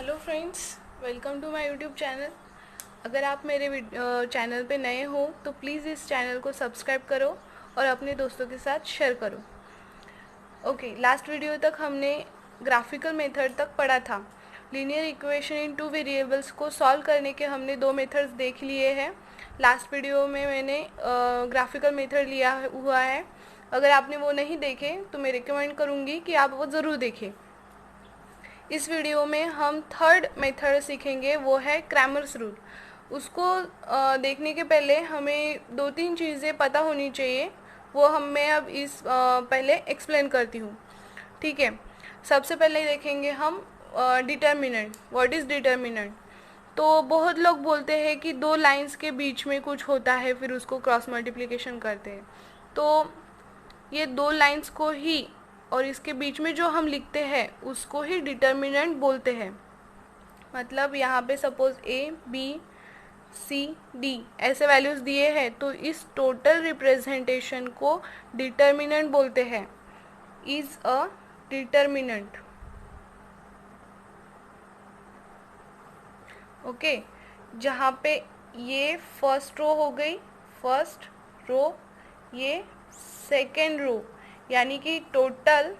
Hello friends, welcome to my YouTube channel. अगर आप मेरे चैनल पे नए हो तो प्लीज़ इस चैनल को सब्सक्राइब करो और अपने दोस्तों के साथ शेयर करो। ओके, लास्ट वीडियो तक हमने ग्राफिकल मेथड तक पढ़ा था। Linear equation in two variables को सॉल्व करने के हमने दो मेथड्स देख लिए हैं। लास्ट वीडियो में मैंने ग्राफिकल मेथड लिया हुआ है। अगर आपने वो नहीं देखे तो मैं रिकमेंड करूँगी कि आप वो ज़रूर देखें। इस वीडियो में हम थर्ड मेथड सीखेंगे, वो है क्रैमर्स रूल। उसको देखने के पहले हमें दो तीन चीज़ें पता होनी चाहिए, वो मैं अब पहले एक्सप्लेन करती हूँ। ठीक है, सबसे पहले देखेंगे हम डिटर्मिनेंट। What is determinant? तो बहुत लोग बोलते हैं कि दो लाइंस के बीच में कुछ होता है, फिर उसको क्रॉस मल्टीप्लिकेशन करते हैं। तो ये दो लाइंस को ही और इसके बीच में जो हम लिखते हैं उसको ही डिटर्मिनेंट बोलते हैं। मतलब यहाँ पे suppose A B C D ऐसे वैल्यूज़ दिए हैं, तो इस टोटल रिप्रेजेंटेशन को डिटर्मिनेंट बोलते हैं। Is a determinant. ओके, जहाँ पे ये फर्स्ट रो हो गई, फर्स्ट रो, ये सेकेंड रो, यानी कि टोटल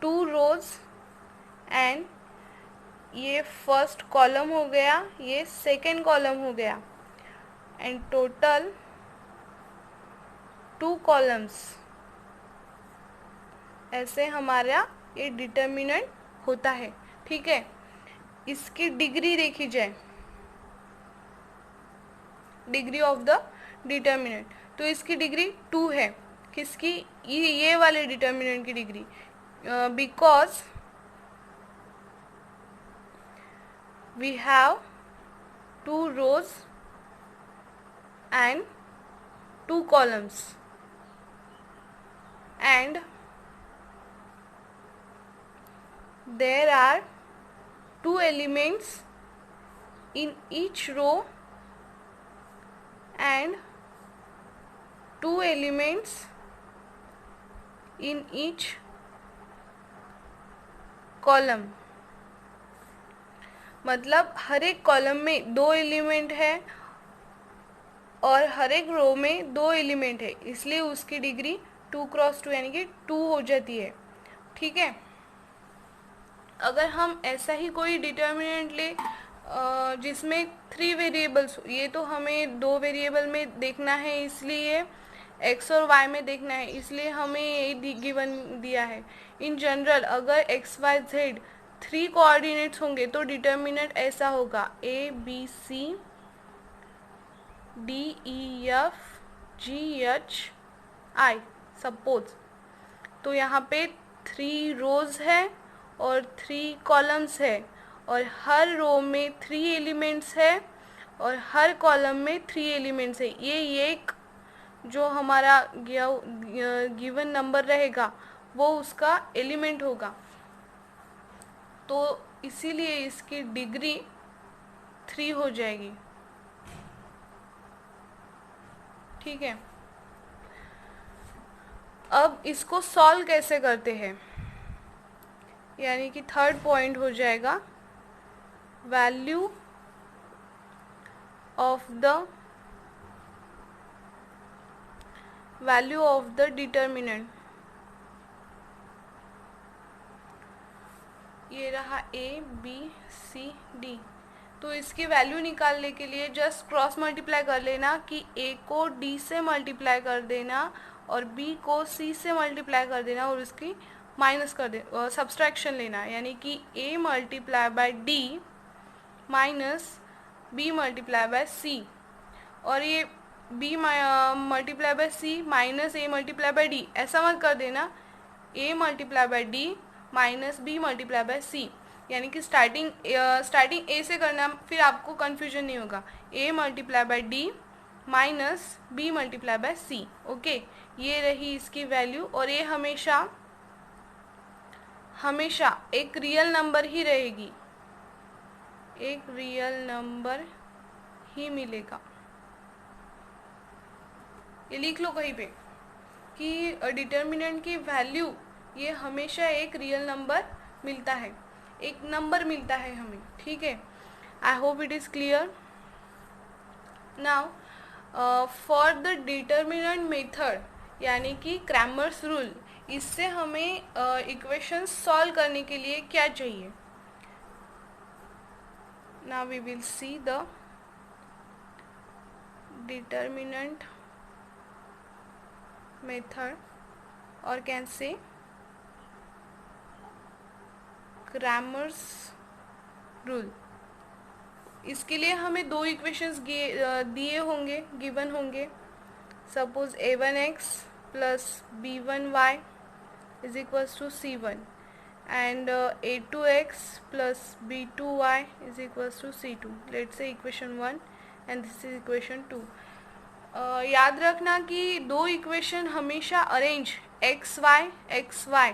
2 रोज एंड ये फर्स्ट कॉलम हो गया, ये सेकेंड कॉलम हो गया, एंड टोटल 2 कॉलम्स। ऐसे हमारा ये डिटर्मिनेंट होता है। ठीक है, इसकी डिग्री देखी जाए, डिग्री ऑफ द डिटर्मिनेंट, तो इसकी डिग्री 2 है। किसकी? ये वाले डिटर्मिनेंट की degree, because we have 2 rows and 2 columns, and there are 2 elements in each row and 2 elements in each column। मतलब हर एक कॉलम में 2 एलिमेंट है और हर एक रो में 2 एलिमेंट है, इसलिए उसकी डिग्री 2 क्रॉस 2 यानी कि 2 हो जाती है। ठीक है, अगर हम ऐसा ही कोई डिटर्मिनेंट ले जिसमें 3 वेरिएबल्स, ये तो हमें 2 वेरिएबल में देखना है, इसलिए x और y में देखना है, इसलिए हमें ये गिवन दिया है। इन जनरल अगर x y z 3 कोऑर्डिनेट्स होंगे तो डिटर्मिनेंट ऐसा होगा a b c d e f g h i suppose. तो यहाँ पे 3 रोज है और 3 कॉलम्स है, और हर रो में 3 एलिमेंट्स है और हर कॉलम में 3 एलिमेंट्स है। ये एक जो हमारा गिवन नंबर रहेगा वो उसका एलिमेंट होगा, तो इसीलिए इसकी डिग्री 3 हो जाएगी। ठीक है, अब इसको सॉल्व कैसे करते हैं, यानी कि थर्ड पॉइंट हो जाएगा वैल्यू ऑफ द डिटर्मिनेंट। ये रहा a b c d, तो इसकी वैल्यू निकालने के लिए जस्ट क्रॉस मल्टीप्लाई कर लेना कि a को d से मल्टीप्लाई कर देना और b को c से मल्टीप्लाई कर देना और उसकी माइनस कर दे, सब्सट्रैक्शन लेना, यानी कि a multiply bye d minus b multiply by c, और ये b multiply by c minus a multiply bye d, ऐसा मत कर देना a multiply bye d minus b multiply by c, यानी कि स्टार्टिंग a से करना, फिर आपको कन्फ्यूजन नहीं होगा। a multiply bye d minus b multiply by c। Okay, ये रही इसकी वैल्यू, और ये हमेशा एक रियल नंबर ही रहेगी, एक रियल नंबर ही मिलेगा। ये लिख लो कहीं पे कि डिटर्मिनेंट की वैल्यू ये हमेशा एक रियल नंबर मिलता है। एक नंबर मिलता है हमें, ठीक है। I hope it is clear. Now for the determinant method यानी कि क्रैमर्स रूल, इससे हमें इक्वेशन सॉल्व करने के लिए क्या चाहिए। Now we will see the determinant method और कैन से क्रैमर्स रूल। इसके लिए हमें दो इक्वेशंस दिए होंगे, गिवन होंगे। Suppose a1x plus b1y is equals to c1 and a2x plus b2y is equals to c2। Let's say equation 1 and this is equation 2। याद रखना कि दो इक्वेशन हमेशा अरेंज एक्स वाई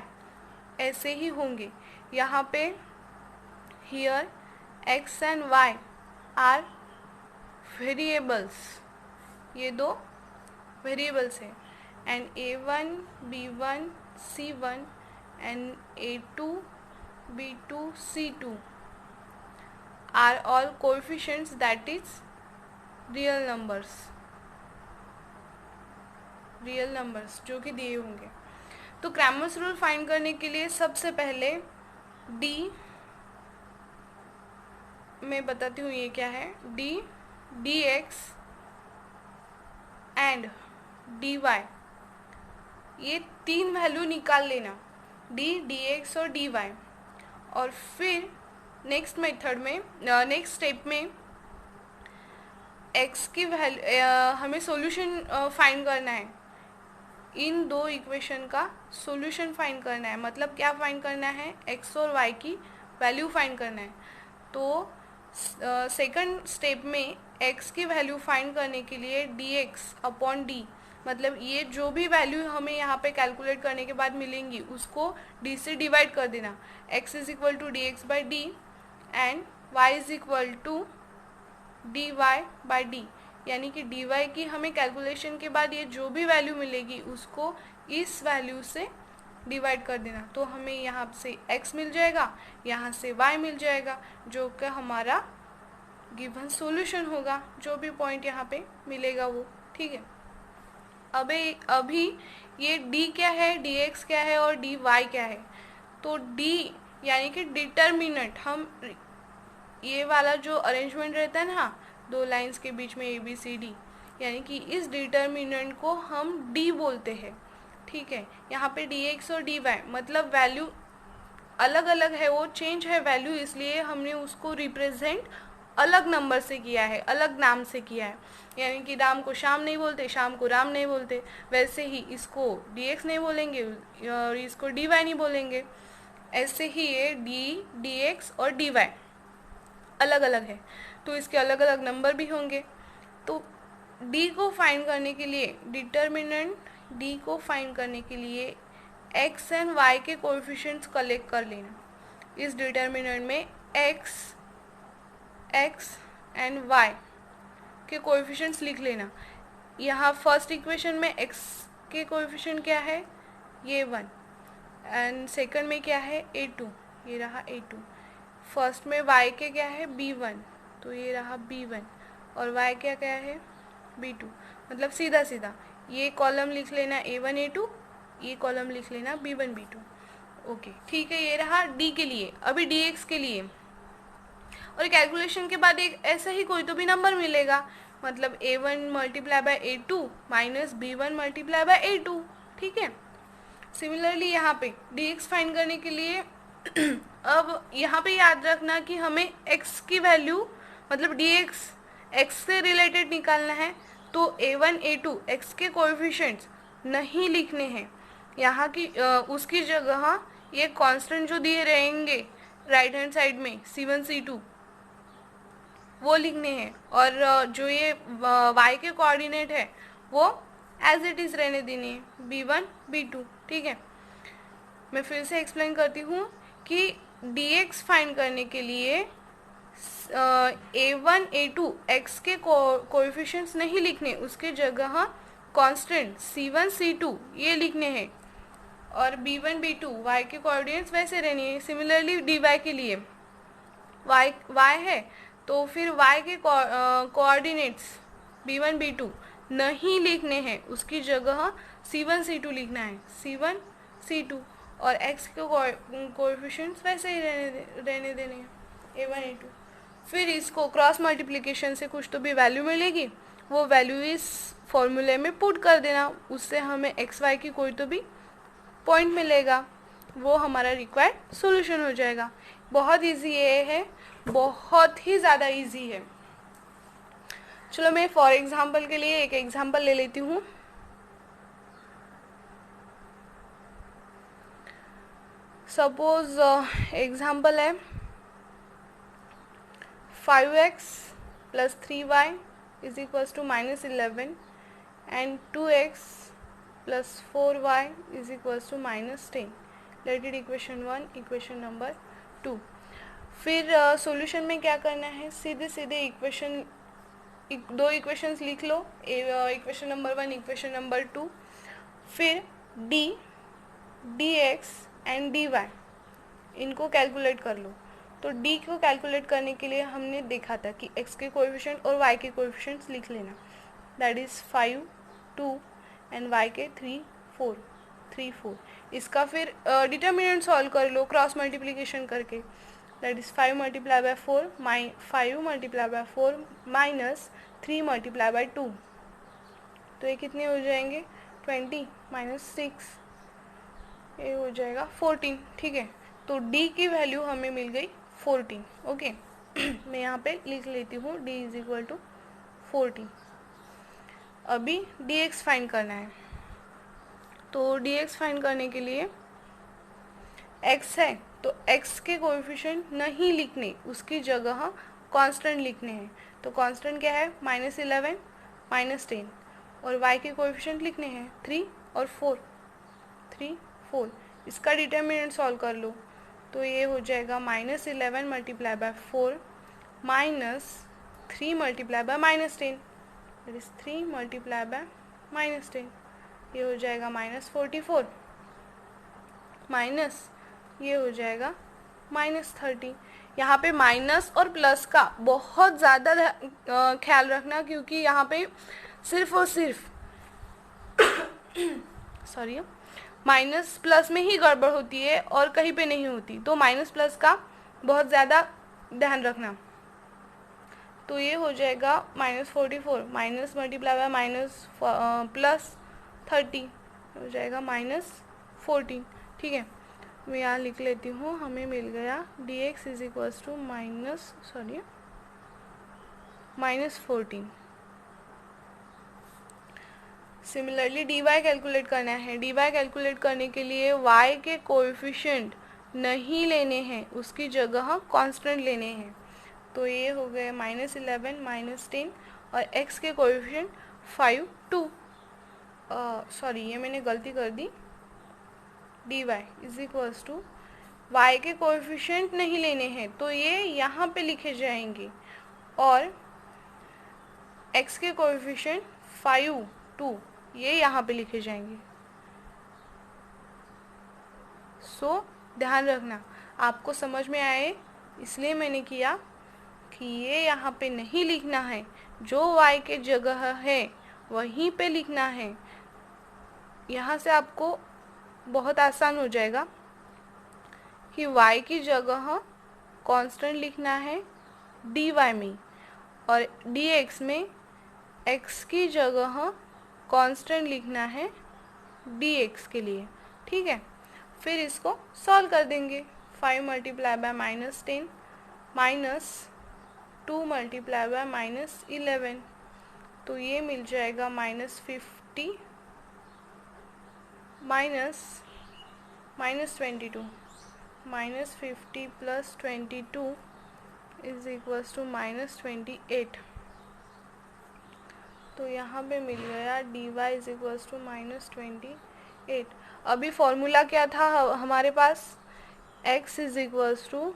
ऐसे ही होंगे। यहाँ पे here x and y are variables, ये दो वेरिएबल्स हैं, and a1 b1 c1 and a2 b2 c2 are all coefficients that is real numbers जो कि दिए होंगे। तो क्रैमर्स रूल फाइंड करने के लिए सबसे पहले d, मैं बताती हूँ ये क्या है। d dx एंड dy, ये तीन वैल्यू निकाल लेना, d dx और dy। और फिर नेक्स्ट मेथड में, नेक्स्ट स्टेप में x की वैल्यू हमें सॉल्यूशन फाइंड करना है। इन दो इक्वेशन का सॉल्यूशन फाइंड करना है, मतलब क्या फाइंड करना है, x और y की वैल्यू फाइंड करना है। तो सेकंड स्टेप में x की वैल्यू फाइंड करने के लिए dx अपॉन d, मतलब ये जो भी वैल्यू हमें यहाँ पे कैलकुलेट करने के बाद मिलेंगी उसको d से डिवाइड कर देना। x is equal to D X by D and y is equal to D Y by D, यानी कि dy की हमें कैलकुलेशन के बाद ये जो भी वैल्यू मिलेगी उसको इस वैल्यू से डिवाइड कर देना। तो हमें यहाँ से x मिल जाएगा, यहाँ से y मिल जाएगा, जो कि हमारा गिवन सॉल्यूशन होगा, जो भी पॉइंट यहाँ पे मिलेगा वो, ठीक है। अभी ये d क्या है, dx क्या है और dy क्या है। तो d यानी कि डिटर्मिनेंट, हम ये वाला जो अरेंजमेंट रहता है ना दो लाइंस के बीच में a b c d, यानी कि इस डिटर्मिनेंट को हम d बोलते हैं, ठीक है। यहाँ पे dx और dy मतलब वैल्यू अलग अलग है, वो चेंज है वैल्यू, इसलिए हमने उसको रिप्रेजेंट अलग नंबर से किया है, अलग नाम से किया है। यानी कि राम को श्याम नहीं बोलते, शाम को राम नहीं बोलते, वैसे ही इसको dx नहीं बोलेंगे और इसको dy नहीं बोलेंगे। ऐसे ही ये d dx और dy अलग अलग है, तो इसके अलग अलग नंबर भी होंगे। तो d को फाइंड करने के लिए, डिटर्मिनेंट d को फाइंड करने के लिए x एंड y के कोएफिशिएंट्स कलेक्ट कर लेना। इस डिटर्मिनेंट में x एंड y के कोएफिशिएंट्स लिख लेना। यहाँ फर्स्ट इक्वेशन में x के कोएफिशिएंट क्या है, ये 1, एंड सेकंड में क्या है, a2, ये रहा a2। फर्स्ट में y के क्या है, b1, तो ये रहा b1, और y क्या क्या है, b2। मतलब सीधा सीधा ये कॉलम लिख लेना a1 a2, ये कॉलम लिख लेना b1 b2। ओके, ठीक है। ये रहा d के लिए। अभी dx के लिए, और कैलकुलेशन के बाद एक ऐसा ही कोई तो भी नंबर मिलेगा, मतलब a1 multiply by a2 minus b1 multiply by a2, ठीक है। सिमिलरली यहाँ पे dx फाइंड करने के लिए अब यहाँ पे याद रखना कि हमें x की वैल्यू, मतलब dx x से रिलेटेड निकालना है, तो a1 a2 x के कोएफिशिएंट्स नहीं लिखने हैं यहाँ की, उसकी जगह ये कांस्टेंट जो दिए रहेंगे राइट हैंड साइड में c1 c2 वो लिखने हैं, और जो ये y के कोऑर्डिनेट है वो एज इट इज़ रहने देने हैं, b1 b2, ठीक है। मैं फिर से एक्सप्लेन करती हूँ कि dx फाइंड करने के लिए a1 a2 x के कोएफिशिएंट्स नहीं लिखने, उसके जगह कांस्टेंट c1 c2 ये लिखने हैं। और b1 b2 y के कोऑर्डिनेट्स वैसे रहनी है। सिमिलरली dy के लिए y है तो फिर y के कोऑर्डिनेट्स b1 b2 नहीं लिखने हैं, उसकी जगह c1 c2 लिखना है, c1 c2, और x के कोएफिशिएंट्स वैसे ही रहने देने हैं, a1 a2। फिर इसको क्रॉस मल्टीप्लिकेशन से कुछ तो भी वैल्यू मिलेगी, वो वैल्यू इस फॉर्मूले में पुट कर देना, उससे हमें एक्स वाई की कोई तो भी पॉइंट मिलेगा, वो हमारा रिक्वायर्ड सॉल्यूशन हो जाएगा। बहुत इजी ये है, बहुत ही ज़्यादा इजी है। चलो मैं फॉर एग्जांपल के लिए एक एग्जांपल ले लेती हूँ। सपोज एग्जांपल है 5x plus 3y is equals to -11 and 2x plus 4y is equals to -10. Let it equation 1, equation number 2। फिर सॉल्यूशन में क्या करना है, सीधे सीधे दो इक्वेशंस लिख लो, इक्वेशन नंबर 1, इक्वेशन नंबर 2। फिर dx एंड dy इनको कैलकुलेट कर लो। तो d को कैलकुलेट करने के लिए हमने देखा था कि x के कोएफिशिएंट और y के कोएफिशिएंट्स लिख लेना, दैट इज़ 5 2 एंड y के 3 4। इसका फिर डिटर्मिनेंट सॉल्व कर लो क्रॉस मल्टीप्लिकेशन करके, that is 5 multiply by 4 5 multiply by 4 minus 3 multiply by 2, तो ये कितने हो जाएंगे 20 माइनस 6, ये हो जाएगा 14। ठीक है, तो d की वैल्यू हमें मिल गई 14। ओके मैं यहाँ पे लिख लेती हूँ d इज इक्वल टू 14। अभी dx फाइंड करना है, तो dx फाइंड करने के लिए x है तो x के कोएफिशिएंट नहीं लिखने, उसकी जगह कांस्टेंट लिखने हैं। तो कांस्टेंट क्या है -11 -10, और y के कोएफिशिएंट लिखने हैं 3 और 4। इसका डिटर्मिनेंट सॉल्व कर लो, तो ये हो जाएगा -11 multiply by 4 minus 3 multiply by -10, that is 3 multiply by -10, ये हो जाएगा -44 माइनस ये हो जाएगा -30। यहाँ पे माइनस और प्लस का बहुत ज़्यादा ख्याल रखना, क्योंकि यहाँ पे सिर्फ और सिर्फ सॉरी माइनस प्लस में ही गड़बड़ होती है और कहीं पे नहीं होती, तो माइनस प्लस का बहुत ज़्यादा ध्यान रखना। तो ये हो जाएगा -44 minus multiply by minus plus 30 हो जाएगा -14। ठीक है, मैं यहाँ लिख लेती हूँ, हमें मिल गया dx is equals to -14। Similarly dy calculate करना है। dy कैलकुलेट करने के लिए y के कोएफिशिएंट नहीं लेने हैं, उसकी जगह कांस्टेंट लेने हैं। तो ये हो गए -11 -10 और x के कोएफिशिएंट 5 2, सॉरी ये मैंने गलती कर दी, dy is equals to y के कोएफिशिएंट नहीं लेने हैं, तो ये यहाँ पे लिखे जाएंगे, और x के कोएफिशिएंट 5 2 ये यहाँ पे लिखे जाएंगे। सो ध्यान रखना, आपको समझ में आए इसलिए मैंने किया कि ये यहाँ पे नहीं लिखना है, जो y के जगह है वहीं पे लिखना है। यहाँ से आपको बहुत आसान हो जाएगा कि y की जगह कांस्टेंट लिखना है dy में, और dx में x की जगह कांस्टेंट लिखना है dx के लिए। ठीक है, फिर इसको सॉल्व कर देंगे। 5 multiply by -10 minus 2 multiply by -11, तो ये मिल जाएगा -50 -22 -50 प्लस 22 इज इक्वल्स टू -28। तो यहाँ पे मिल गया dy इज इक्वल्स टू -28। अभी फॉर्मूला क्या था हमारे पास, x is equals to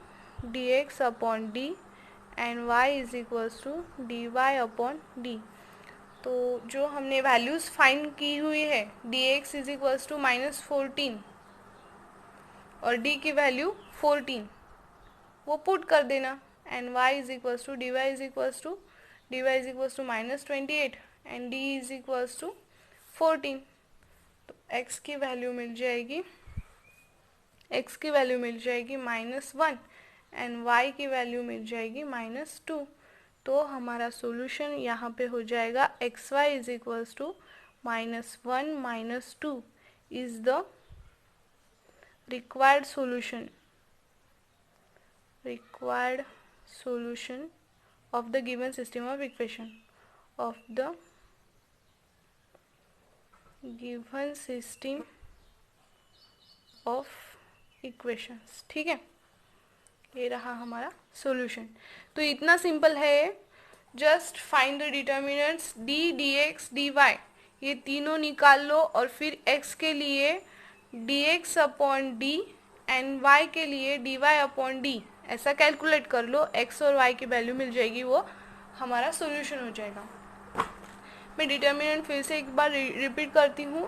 dx upon d and y is equals to dy upon d। तो जो हमने वैल्यूज़ फाइंड की हुई है, dx इज इक्वल्स टू -14 और d की वैल्यू 14, वो पुट कर देना। And y is equals to dy is equals to -28 and d is equals to 14। तो x की वैल्यू मिल जाएगी -1 एंड y की वैल्यू मिल जाएगी -2। तो हमारा सॉल्यूशन यहाँ पे हो जाएगा xy is equals to -1 -2 is the required solution of the given system of equation ठीक है, ये रहा हमारा सॉल्यूशन। तो इतना सिंपल है, just find the determinants d dx dy, ये तीनों निकाल लो और फिर x के लिए dx upon d and y के लिए dy अपॉन d ऐसा कैलकुलेट कर लो, x और y की वैल्यू मिल जाएगी, वो हमारा सॉल्यूशन हो जाएगा। मैं डिटर्मिनेंट फिर से एक बार रिपीट करती हूँ।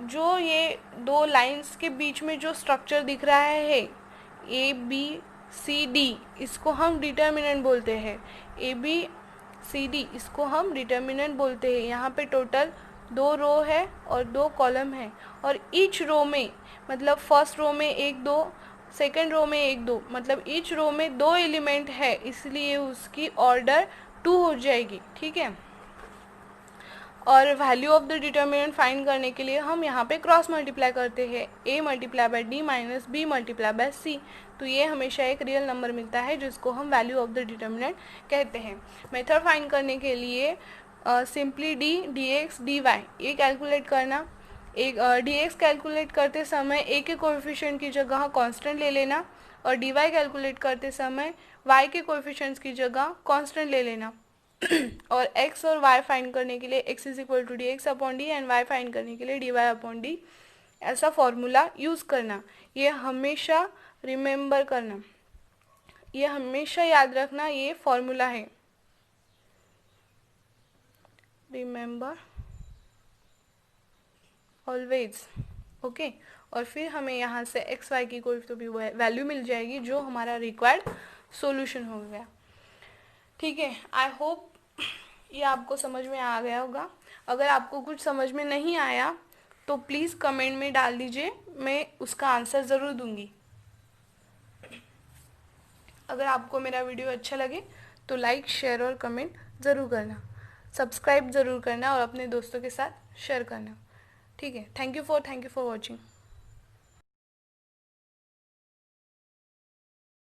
जो ये दो लाइंस के बीच में जो स्ट्रक्चर दिख रहा है ए बी सी डी, इसको हम डिटर्मिनेंट बोलते हैं। ए बी सी डी इसको हम डिटर्मिनेंट बोलते हैं। यहाँ पे टोटल 2 रो है और 2 कॉलम है, और ईच रो में मतलब फर्स्ट रो में 1 2, सेकेंड रो में 1 2, मतलब ईच रो में 2 एलिमेंट है, इसलिए उसकी ऑर्डर 2 हो जाएगी। ठीक है, और value of the determinant find करने के लिए हम यहाँ पे क्रॉस मल्टीप्लाई करते हैं, a multiply by D minus B multiply by C. तो ये हमेशा एक रियल नंबर मिलता है जिसको हम वैल्यू ऑफ द डिटर्मिनेंट कहते हैं। मेथड फाइंड करने के लिए सिंपली d dx dy ये कैलकुलेट करना। एक dx कैलकुलेट करते समय a के कोएफिशिएंट की जगह कांस्टेंट ले लेना, और dy कैलकुलेट करते समय y के कोएफिशिएंट्स की जगह कांस्टेंट ले लेना। और x और y फाइंड करने के लिए x is equal to D X upon D and y find करने के लिए dy अपॉन डी, ऐसा फॉर्मूला यूज़ करना। ये हमेशा रिमेंबर करना, ये हमेशा याद रखना, ये फॉर्मूला है, रिमेंबर ऑलवेज। ओके, और फिर हमें यहाँ से एक्स वाई की कोई तो भी वैल्यू मिल जाएगी जो हमारा रिक्वायर्ड सॉल्यूशन हो गया। ठीक है, आई होप ये आपको समझ में आ गया होगा। अगर आपको कुछ समझ में नहीं आया तो प्लीज़ कमेंट में डाल दीजिए, मैं उसका आंसर ज़रूर दूंगी। अगर आपको मेरा वीडियो अच्छा लगे तो लाइक शेयर और कमेंट ज़रूर करना, सब्सक्राइब ज़रूर करना और अपने दोस्तों के साथ शेयर करना। ठीक है, थैंक यू फॉर वॉचिंग।